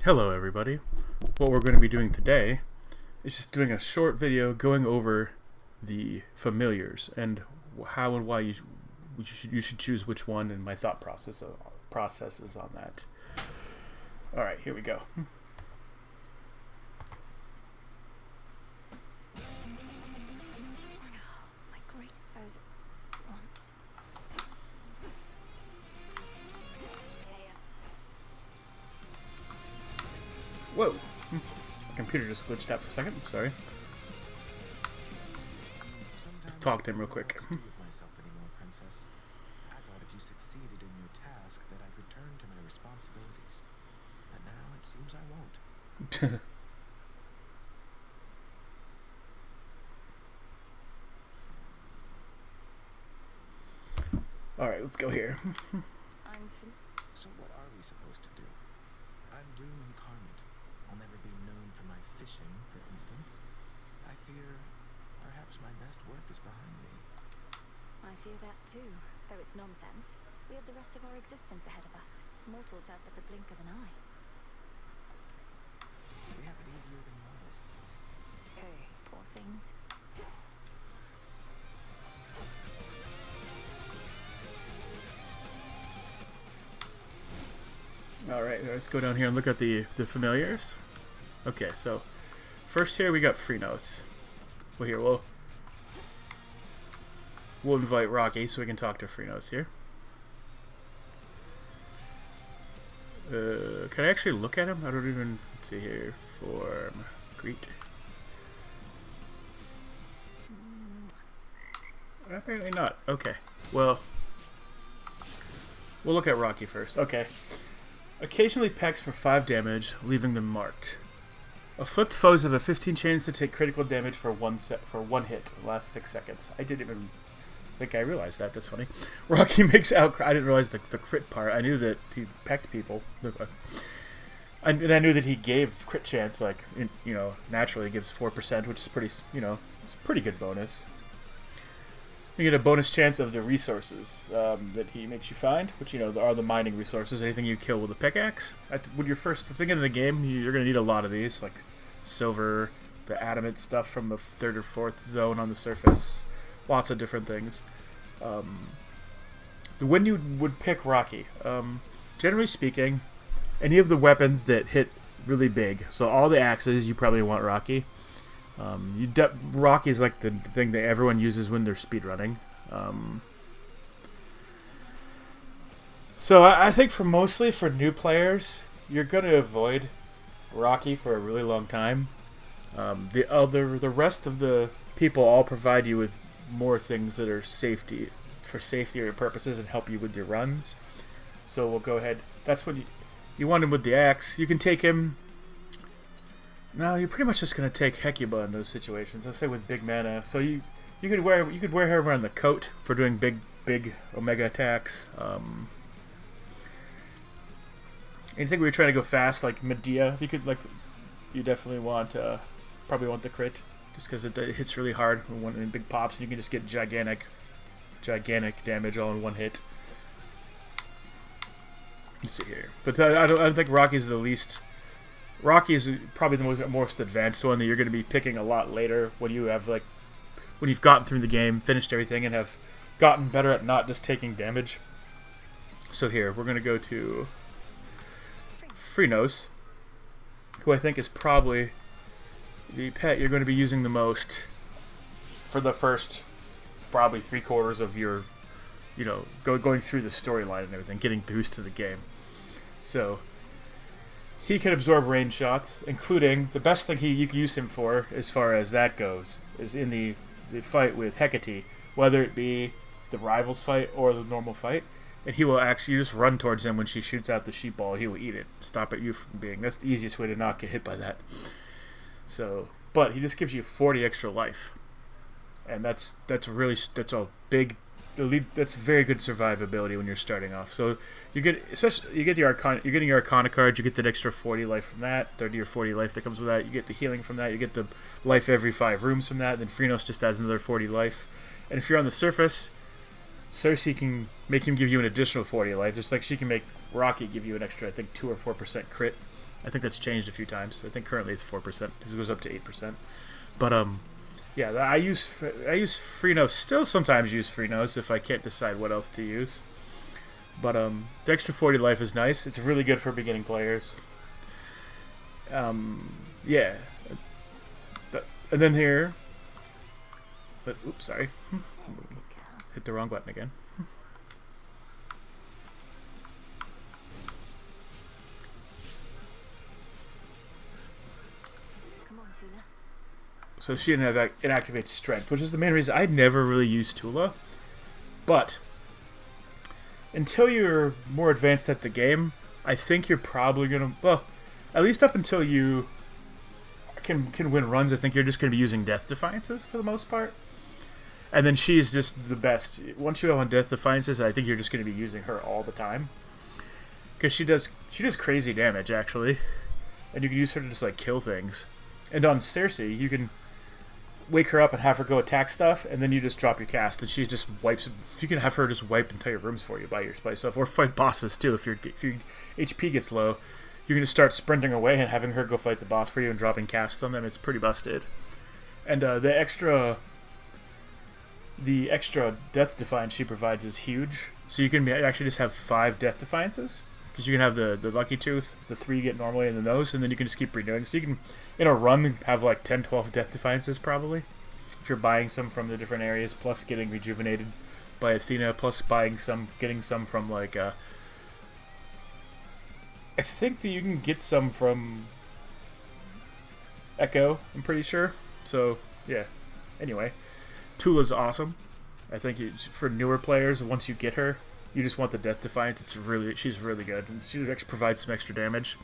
Hello everybody. What we're going to be doing today is just doing a short video going over the familiars and how and why you should choose which one and my thought processes on that. Alright, here we go. My greatest foes once. Whoa! My computer just glitched out for a second. Sorry. Just talk to him real quick. myself anymore, Princess. I thought if you succeeded in your task that I'd return to my responsibilities. But now it seems I won't. Alright, let's go here. So what are we supposed to do? I'm doom incarnate. I'll never be known for my fishing, for instance. I fear perhaps my best work is behind me. I fear that too, though it's nonsense. We have the rest of our existence ahead of us. Mortals out but the blink of an eye. They have it easier than mortals. Hey, poor things. Alright, let's go down here and look at the familiars. Okay, so first here we got Phrynos. Well, here, we'll invite Rocky so we can talk to Phrynos here. Can I actually look at him? I don't even... Let's see here. Form. Greet. Apparently not. Okay. Well, we'll look at Rocky first. Okay. Occasionally pecks for 5 damage, leaving them marked. Afflict foes of a 15 chance to take critical damage for one hit in the last 6 seconds. I didn't even think I realized that. That's funny. Rocky makes outcry. I didn't realize the crit part. I knew that he pecked people. And I knew that he gave crit chance, like, naturally gives 4%, which is pretty, it's a pretty good bonus. You get a bonus chance of the resources that he makes you find, which, are the mining resources. Anything you kill with a pickaxe. When you're first beginning of the game, you're going to need a lot of these, like silver, the adamant stuff from the 3rd or 4th zone on the surface. Lots of different things. When you would pick Rocky, generally speaking, any of the weapons that hit really big, so all the axes, you probably want Rocky. Rocky's like the thing that everyone uses when they're speedrunning. So I think mostly for new players, you're going to avoid Rocky for a really long time. The rest of the people all provide you with more things that are safety purposes and help you with your runs. So we'll go ahead. That's what you want him with the axe. You can take him. No, you're pretty much just gonna take Hecuba in those situations. I'll say with big mana. So you could wear her around the coat for doing big Omega attacks. Anything where you're trying to go fast, like Medea, you definitely probably want the crit, just because it hits really hard in big pops, and you can just get gigantic damage all in one hit. Let's see here, but I don't think Rocky's the least. Rocky is probably the most advanced one that you're going to be picking a lot later when you've gotten through the game, finished everything, and have gotten better at not just taking damage. So here, we're going to go to Phrynos, who I think is probably the pet you're going to be using the most for the first probably 3/4 of your, going through the storyline and everything, getting boost to the game. So he can absorb range shots, including the best thing you can use him for, as far as that goes, is in the fight with Hecate, whether it be the rivals fight or the normal fight. And he will actually just run towards him when she shoots out the sheep ball. He will eat it, stop you from being. That's the easiest way to not get hit by that. So, but he just gives you 40 extra life, and that's a big. That's very good survivability when you're starting off. So you're getting your Arcana cards. You get that extra 40 life from that, 30 or 40 life that comes with that. You get the healing from that. You get the life every 5 rooms from that. Then Phrynos just adds another 40 life. And if you're on the surface, Cersei can make him give you an additional 40 life, just like she can make Rocket give you an extra, I think, 2 or 4% crit. I think that's changed a few times. I think currently it's 4%. It goes up to 8%. But yeah, I use Freenose. Still sometimes use Freenose if I can't decide what else to use. But the extra 40 life is nice. It's really good for beginning players. Yeah. And then here, but oops, sorry, hit the wrong button again. So she inactivates strength, which is the main reason I never really used Tula. But until you're more advanced at the game, I think you're probably gonna, well, at least up until you can win runs, I think you're just gonna be using Death Defiances for the most part. And then she's just the best. Once you have on Death Defiances, I think you're just gonna be using her all the time, because she does crazy damage actually, and you can use her to just like kill things. And on Cersei, you can wake her up and have her go attack stuff, and then you just drop your cast, and she just wipes. You can have her just wipe entire rooms for you by yourself, or fight bosses too. If your HP gets low, you can just start sprinting away and having her go fight the boss for you and dropping casts on them. It's pretty busted. And the extra Death Defiance she provides is huge. So you can actually just have 5 Death Defiances, because you can have the Lucky Tooth, the 3 you get normally in the nose, and then you can just keep renewing. So you can, in a run, have like 10, 12 Death Defiances probably, if you're buying some from the different areas, plus getting rejuvenated by Athena, plus getting some from like, I think that you can get some from Echo, I'm pretty sure. So, yeah. Anyway, Tula's awesome. I think for newer players, once you get her, you just want the Death Defiance. She's really good, and she actually provides some extra damage.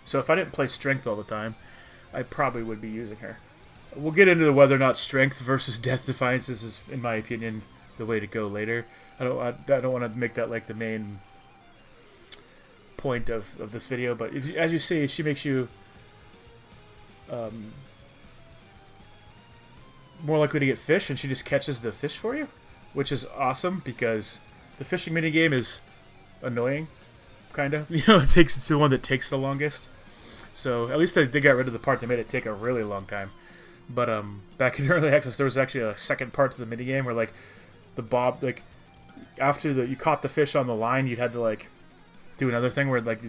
So if I didn't play Strength all the time, I probably would be using her. We'll get into whether or not Strength versus Death Defiances is, in my opinion, the way to go later. I don't want to make that like the main point of this video, but as you see, she makes you more likely to get fish, and she just catches the fish for you, which is awesome, because the fishing minigame is annoying, kind of. It's the one that takes the longest. So at least they got rid of the part that made it take a really long time. But back in early access, there was actually a second part to the minigame where like after you caught the fish on the line, you'd had to like do another thing where like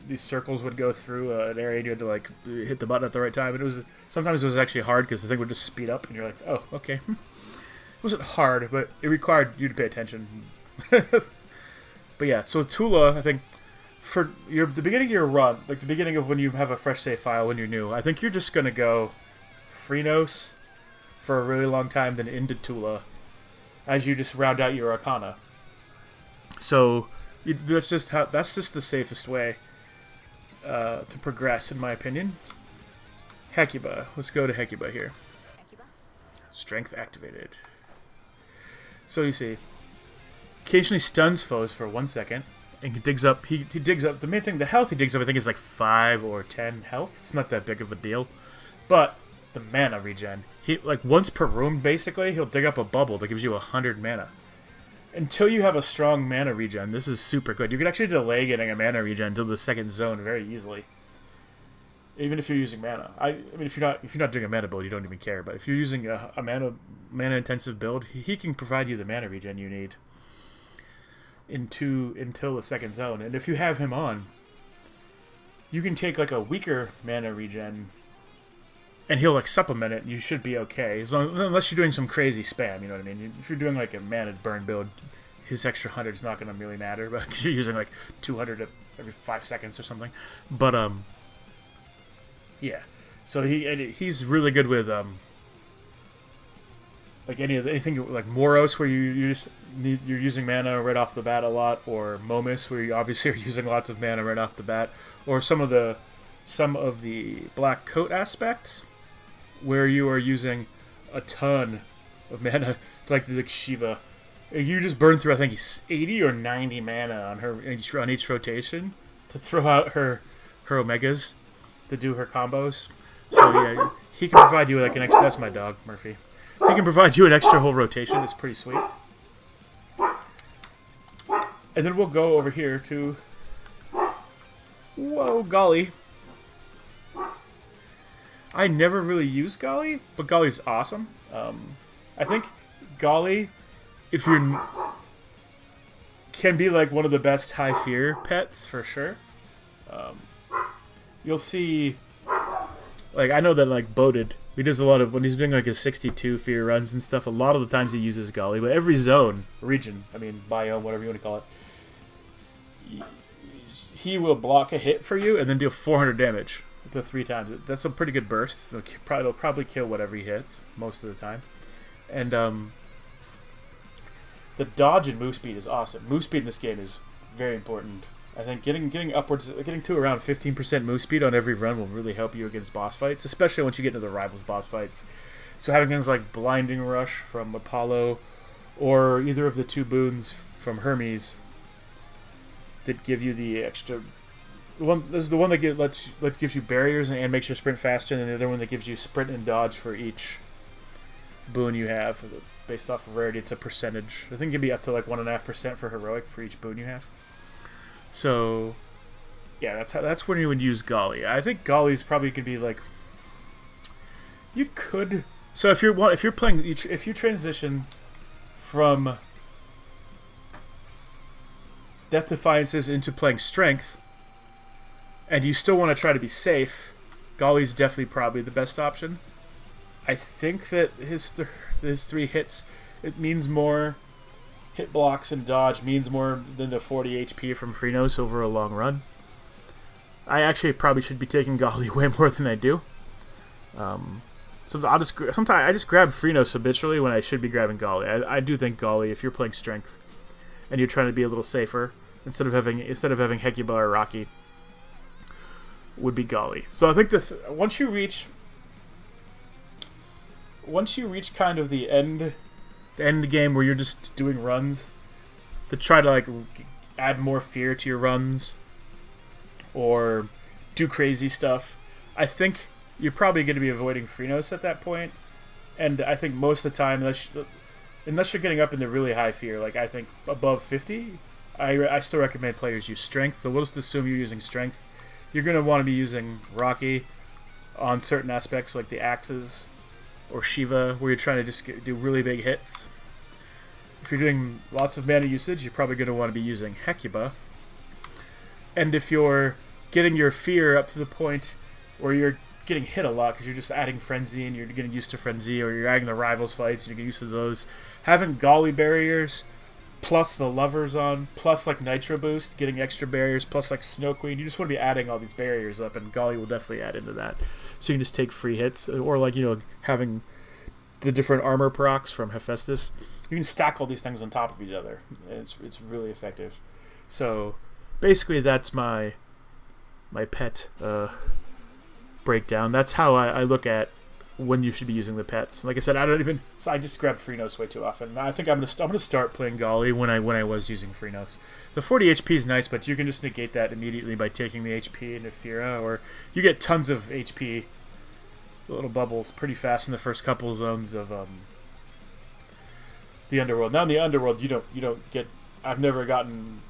these circles would go through an area, and you had to like hit the button at the right time. And sometimes it was actually hard because the thing would just speed up, and you're like, oh, okay. It wasn't hard, but it required you to pay attention. But yeah, so Tula, I think for the beginning of your run, like the beginning of when you have a fresh save file when you're new, I think you're just gonna go Freenose for a really long time, then into Tula as you just round out your Arcana. So that's just the safest way to progress, in my opinion. Hecuba, let's go to Hecuba here. Strength activated. So you see, occasionally stuns foes for 1 second, and he digs up. He digs up. The main thing, the health he digs up, I think is like 5 or 10 health. It's not that big of a deal, but the mana regen. He like once per room basically. He'll dig up a bubble that gives you 100 mana. Until you have a strong mana regen, this is super good. You can actually delay getting a mana regen to the second zone very easily, even if you're using mana. I mean, if you're not doing a mana build, you don't even care. But if you're using a mana intensive build, he can provide you the mana regen you need until the second zone. And if you have him on, you can take like a weaker mana regen, and he'll like supplement it, and you should be okay, unless you're doing some crazy spam. You know what I mean? If you're doing like a mana burn build, his extra 100 is not going to really matter, but because you're using like 200 every 5 seconds or something. But yeah. So he's really good with like anything like Moros, where you're using mana right off the bat a lot, or Momus, where you obviously are using lots of mana right off the bat, or some of the Black Coat aspects, where you are using a ton of mana, like Shiva. You just burn through, I think, 80 or 90 mana on each rotation to throw out her Omegas to do her combos. So yeah, he can provide you like an extra. That's my dog, Murphy. He can provide you an extra whole rotation. It's pretty sweet. And then we'll go over here to Whoa, Golly. I never really use Golly, but Golly's awesome. I think Golly, if you're... can be like one of the best high fear pets for sure. You'll see, like, I know that like Boated, he does a lot of, when he's doing like his 62 fear runs and stuff, a lot of the times he uses Golly, but every zone, region, I mean biome, whatever you want to call it, he will block a hit for you and then deal 400 damage to 3 times. That's a pretty good burst. It'll probably kill whatever he hits most of the time. And the dodge and move speed is awesome. Move speed in this game is very important. I think getting to around 15% move speed on every run will really help you against boss fights, especially once you get into the rivals boss fights. So having things like Blinding Rush from Apollo, or either of the 2 boons from Hermes that give you the extra. There's the one that gives you barriers and makes your sprint faster, and the other one that gives you sprint and dodge for each boon you have. Based off of rarity, it's a percentage. I think it can be up to like 1.5% for heroic for each boon you have. So, yeah, that's when you would use Golly. I think Golly's probably could be like, you could. So if you transition from Death Defiances into playing Strength, and you still want to try to be safe, Golly's definitely probably the best option. I think that his 3 hits, it means more. Hit blocks and dodge means more than the 40 HP from Freenos over a long run. I actually probably should be taking Golly way more than I do. So sometimes I just grab Freenos habitually when I should be grabbing Golly. I do think Golly, if you're playing Strength and you're trying to be a little safer, instead of having Hecuba or Rocky, would be Golly. So I think once you reach kind of the end game where you're just doing runs to try to like add more fear to your runs or do crazy stuff, I think you're probably going to be avoiding Freenos at that point. And I think most of the time, unless you're getting up into really high fear, like I think above 50, I still recommend players use Strength. So we'll just assume you're using Strength. You're going to want to be using Rocky on certain aspects like the axes, or Shiva, where you're trying to just do really big hits. If you're doing lots of mana usage, you're probably going to want to be using Hecuba. And if you're getting your fear up to the point where you're getting hit a lot because you're just adding Frenzy and you're getting used to Frenzy, or you're adding the rivals fights and you're getting used to those, having Golly barriers plus the lovers on, plus like Nitro Boost, getting extra barriers, plus like Snow Queen, you just want to be adding all these barriers up, and Golly will definitely add into that. So you can just take free hits, or like, having the different armor procs from Hephaestus. You can stack all these things on top of each other. It's really effective. So basically that's my pet breakdown. That's how I look at when you should be using the pets. Like I said, I just grab Freenos way too often. I think I'm gonna start playing Golly when I was using Freenos. The 40 HP is nice, but you can just negate that immediately by taking the HP into Fira, or you get tons of HP, little bubbles, pretty fast in the first couple zones of the Underworld. Now in the Underworld, you don't get. I've never gotten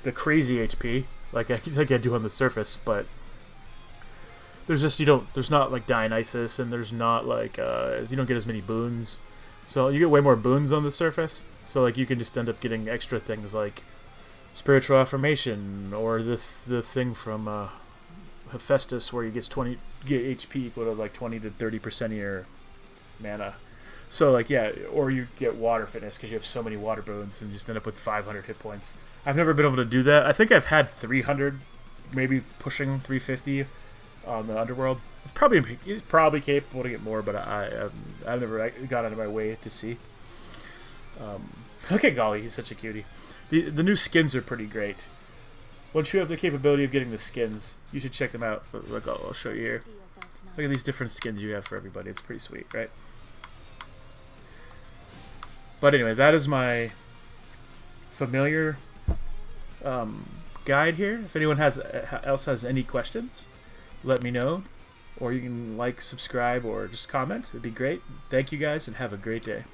the crazy HP like I do on the surface, but there's just there's not like Dionysus, and there's not like you don't get as many boons, so you get way more boons on the surface. So like you can just end up getting extra things like Spiritual Affirmation, or the thing from Hephaestus where you get HP equal to like 20 to 30% of your mana. So like, yeah, or you get Water Fitness because you have so many water boons and you just end up with 500 hit points. I've never been able to do that. I think I've had 300, maybe pushing 350 on the Underworld. It's probably capable to get more, but I've never got out of my way to see. Look at Golly, he's such a cutie. The new skins are pretty great. Once you have the capability of getting the skins, you should check them out. Look, I'll show you here. Look at these different skins you have for everybody. It's pretty sweet, right? But anyway, that is my familiar guide here. If anyone else has any questions, let me know. Or you can like, subscribe, or just comment. It'd be great. Thank you guys, and have a great day.